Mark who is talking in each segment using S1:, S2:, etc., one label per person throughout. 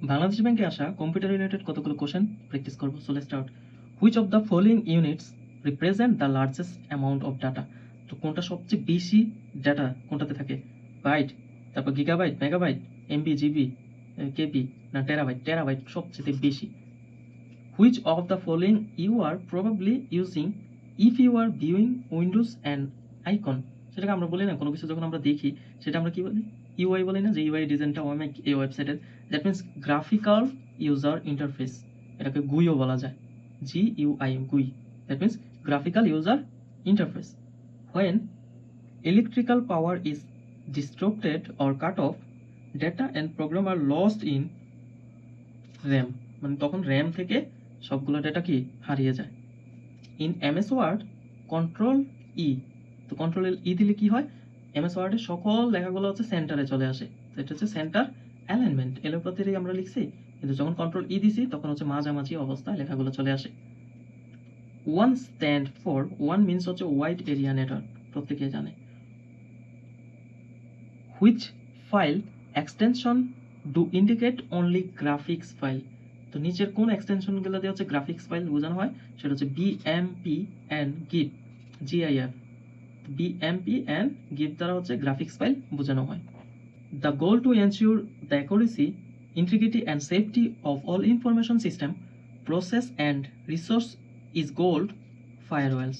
S1: বাংলাদেশ ব্যাংকে আসা computer related কতগুলো কোশ্চেন প্র্যাকটিস করবো। So let's start. Which of the following units represent the largest amount of data? তো কোনটা সবচেয়ে বেশি ডাটা কোনটাতে থাকে? বাইট, তারপর gigabyte, megabyte, MB, GB, KB না টেরাবাইট? টেরাবাইট সবচেয়ে বেশি। Which of the following you are probably using if you are viewing Windows and icon? সেটাকে আমরা বলি না, কোনো কিছু যখন আমরা দেখি সেটা আমরা কি বলি? ইউআই বলি না, যে ইউআই ডিজাইনটা অনেক এই ওয়েবসাইটের। That means graphical user interface. এটাকে গুইও বলা যায়, GUI, গুই। That means graphical user interface. When electrical power is disrupted or cut off, data and program are lost in RAM, মানে তখন র্যাম থেকে সবগুলো ডেটা কি হারিয়ে যায়। In MS Word control E, তো কন্ট্রোল ই দিলে কি হয়? এমএস ওয়ার্ডের সকল লেখাগুলো হচ্ছে সেন্টারে চলে আসে। তো এটা হচ্ছে সেন্টার অ্যালাইনমেন্ট, এলোপাতিরই আমরা লিখছি, কিন্তু যখন কন্ট্রোল ই দিছি তখন হচ্ছে মাঝামাঝি অবস্থায় লেখাগুলো চলে আসে। One stand for, one means হচ্ছে ওয়াইড এরিয়া নেটওয়ার্ক, প্রত্যেকেই জানে। Which file extension do indicate only graphics file? তো নিচের কোন এক্সটেনশনগুলো দিয়ে হচ্ছে গ্রাফিক্স ফাইল বোঝানো হয়? সেটা হচ্ছে BMP and GIF, GIF। BMP and GIF দ্বারা হচ্ছে গ্রাফিক্স ফাইল বোঝানো হয়। The goal to ensure the accuracy, integrity and safety of all information system, process and resource is gold firewalls.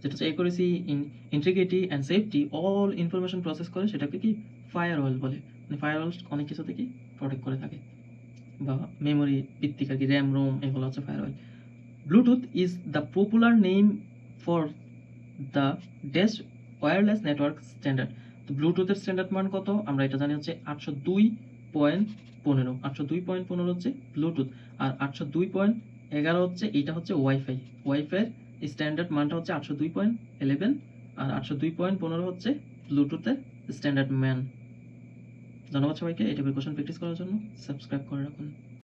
S1: যেটা হচ্ছে accuracy, integrity and safety all information process করে, সেটাকে কি farewell বলে। মানে ফায়ারওয়েল অনেক কিছু থেকে প্রোটেক্ট করে থাকে, বা মেমোরি ভিত্তিক আর কি, র্যাম রোম, এগুলো হচ্ছে firewall. Bluetooth is the popular name for the best wireless network standard. তো ব্লুটুথের স্ট্যান্ডার্ড মান কত? আমরা এটা জানি হচ্ছে 802.15। 802.15 হচ্ছে ব্লুটুথ, আর 802.11 হচ্ছে, এইটা হচ্ছে ওয়াইফাই। ওয়াইফাইয়ের স্ট্যান্ডার্ড মানটা হচ্ছে 802.11, আর 802.15 হচ্ছে ব্লুটুথের স্ট্যান্ডার্ড মান। ধন্যবাদ সবাইকে এই টাইপের কোশ্চেন প্র্যাকটিস করার জন্য। সাবস্ক্রাইব করে রাখুন।